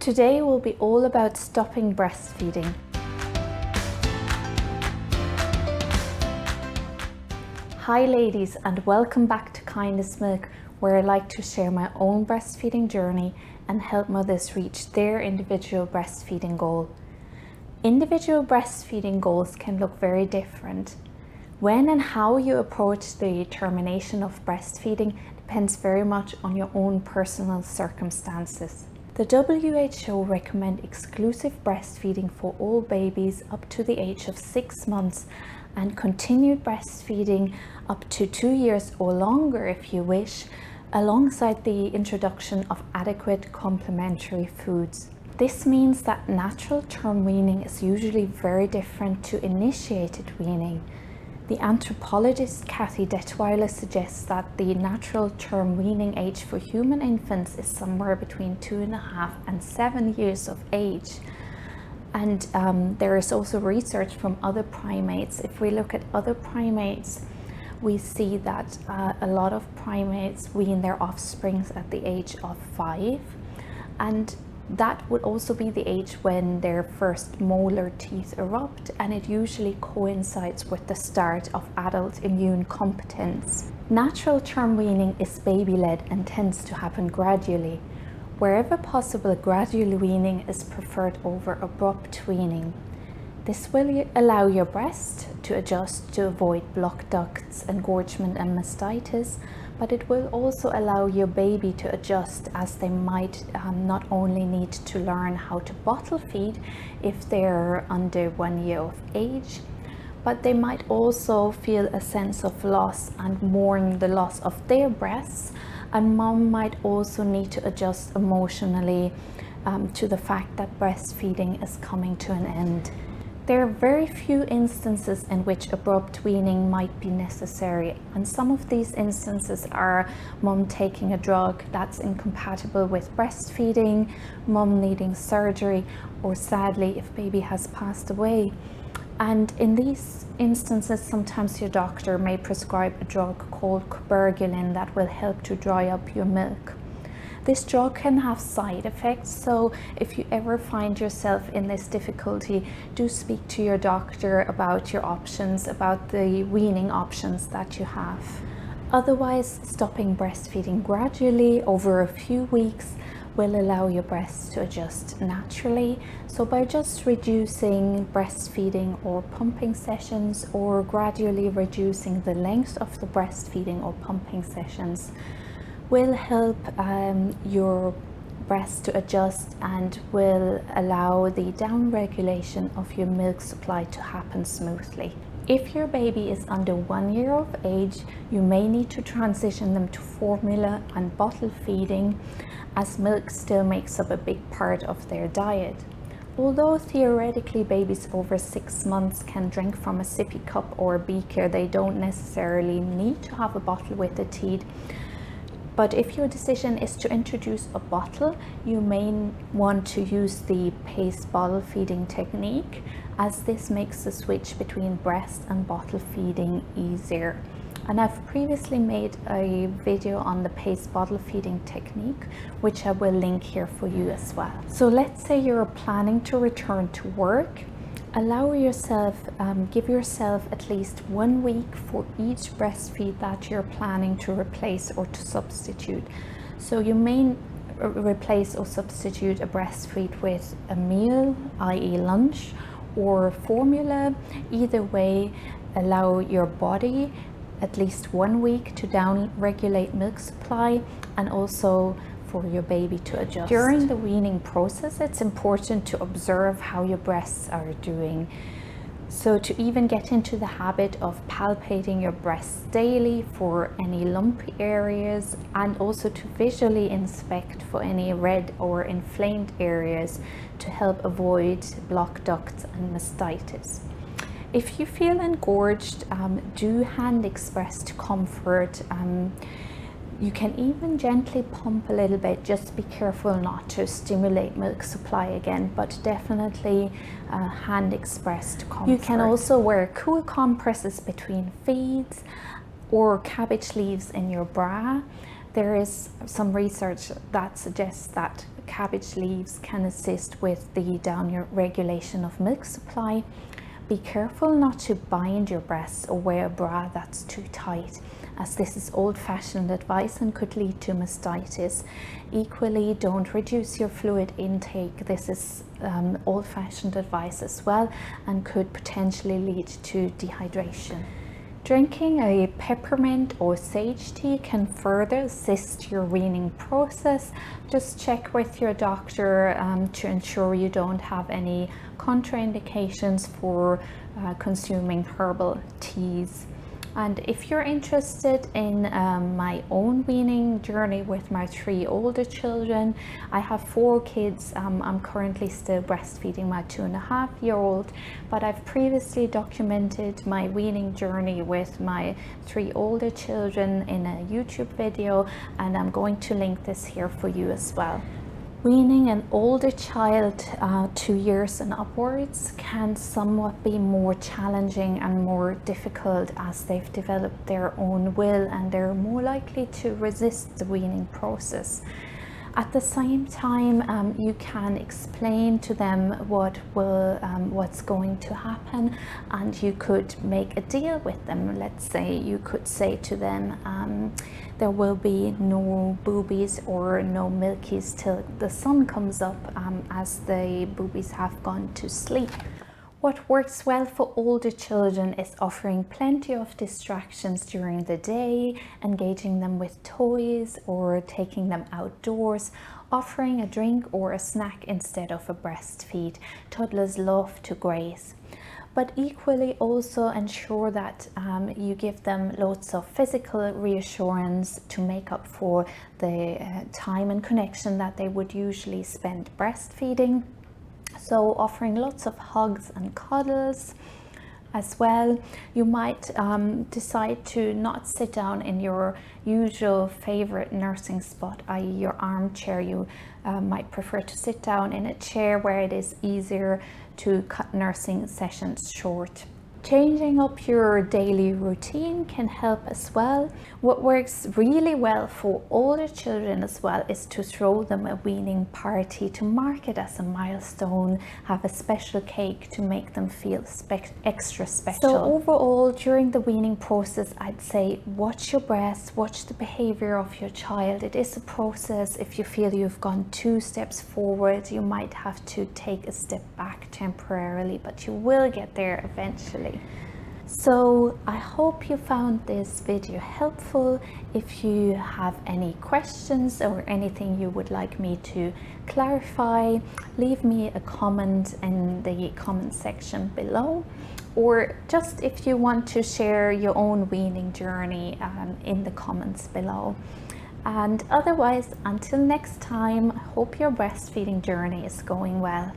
Today will be all about stopping breastfeeding. Hi ladies, and welcome back to Kindness Milk, where I like to share my own breastfeeding journey and help mothers reach their individual breastfeeding goal. Individual breastfeeding goals can look very different. When and how you approach the termination of breastfeeding depends very much on your own personal circumstances. The WHO recommend exclusive breastfeeding for all babies up to the age of 6 months and continued breastfeeding up to 2 years or longer if you wish, alongside the introduction of adequate complementary foods. This means that natural term weaning is usually very different to initiated weaning. The anthropologist Kathy Detweiler suggests that the natural term weaning age for human infants is somewhere between 2.5 and 7 years of age. And there is also research from other primates. If we look at other primates, we see that a lot of primates wean their offspring at the age of 5. And that would also be the age when their first molar teeth erupt, and it usually coincides with the start of adult immune competence. Natural term weaning is baby-led and tends to happen gradually. Wherever possible, gradual weaning is preferred over abrupt weaning. This will allow your breast to adjust to avoid blocked ducts, engorgement and mastitis, but it will also allow your baby to adjust, as they might not only need to learn how to bottle feed if they're under 1 year of age, but they might also feel a sense of loss and mourn the loss of their breasts, and mom might also need to adjust emotionally to the fact that breastfeeding is coming to an end. There are very few instances in which abrupt weaning might be necessary, and some of these instances are mom taking a drug that's incompatible with breastfeeding, mom needing surgery, or sadly if baby has passed away. And in these instances, sometimes your doctor may prescribe a drug called cabergoline that will help to dry up your milk. This drug can have side effects, so if you ever find yourself in this difficulty, do speak to your doctor about your options, about the weaning options that you have. Otherwise, stopping breastfeeding gradually over a few weeks will allow your breasts to adjust naturally. So by just reducing breastfeeding or pumping sessions, or gradually reducing the length of the breastfeeding or pumping sessions, will help your breast to adjust and will allow the down regulation of your milk supply to happen smoothly. If your baby is under 1 year of age, you may need to transition them to formula and bottle feeding, as milk still makes up a big part of their diet. Although theoretically babies over 6 months can drink from a sippy cup or a beaker, they don't necessarily need to have a bottle with a teat. But if your decision is to introduce a bottle, you may want to use the paced bottle feeding technique, as this makes the switch between breast and bottle feeding easier. And I've previously made a video on the paced bottle feeding technique, which I will link here for you as well. So let's say you're planning to return to work. Allow yourself, give yourself at least 1 week for each breastfeed that you're planning to replace or to substitute. So you may replace or substitute a breastfeed with a meal, i.e. lunch, or formula. Either way, allow your body at least 1 week to down regulate milk supply, and also for your baby to adjust. During the weaning process, it's important to observe how your breasts are doing. So to even get into the habit of palpating your breasts daily for any lumpy areas, and also to visually inspect for any red or inflamed areas to help avoid blocked ducts and mastitis. If you feel engorged, do hand express to comfort. You can even gently pump a little bit. Just be careful not to stimulate milk supply again, but definitely hand express to comfort. You can also wear cool compresses between feeds or cabbage leaves in your bra. There is some research that suggests that cabbage leaves can assist with the down regulation of milk supply. Be careful not to bind your breasts or wear a bra that's too tight, as this is old-fashioned advice and could lead to mastitis. Equally, don't reduce your fluid intake. This is old-fashioned advice as well and could potentially lead to dehydration. Drinking a peppermint or sage tea can further assist your weaning process. Just check with your doctor to ensure you don't have any contraindications for consuming herbal teas. And if you're interested in my own weaning journey with my 3 older children, I have 4 kids. I'm currently still breastfeeding my 2.5-year-old, but I've previously documented my weaning journey with my 3 older children in a YouTube video, and I'm going to link this here for you as well. Weaning an older child 2 years and upwards can somewhat be more challenging and more difficult, as they've developed their own will and they're more likely to resist the weaning process. At the same time, you can explain to them what's going to happen, and you could make a deal with them. Let's say you could say to them, there will be no boobies or no milkies till the sun comes up, as the boobies have gone to sleep. What works well for older children is offering plenty of distractions during the day, engaging them with toys or taking them outdoors, offering a drink or a snack instead of a breastfeed. Toddlers love to graze. But equally also ensure that you give them lots of physical reassurance to make up for the time and connection that they would usually spend breastfeeding. So offering lots of hugs and cuddles as well. You might decide to not sit down in your usual favorite nursing spot, i.e. your armchair. You might prefer to sit down in a chair where it is easier to cut nursing sessions short. Changing up your daily routine can help as well. What works really well for older children as well is to throw them a weaning party, to mark it as a milestone, have a special cake to make them feel extra special. So overall, during the weaning process, I'd say watch your breasts, watch the behavior of your child. It is a process. If you feel you've gone 2 steps forward, you might have to take a step back temporarily, but you will get there eventually. So I hope you found this video helpful. If you have any questions or anything you would like me to clarify, leave me a comment in the comment section below, or just if you want to share your own weaning journey in the comments below. And otherwise, until next time, I hope your breastfeeding journey is going well.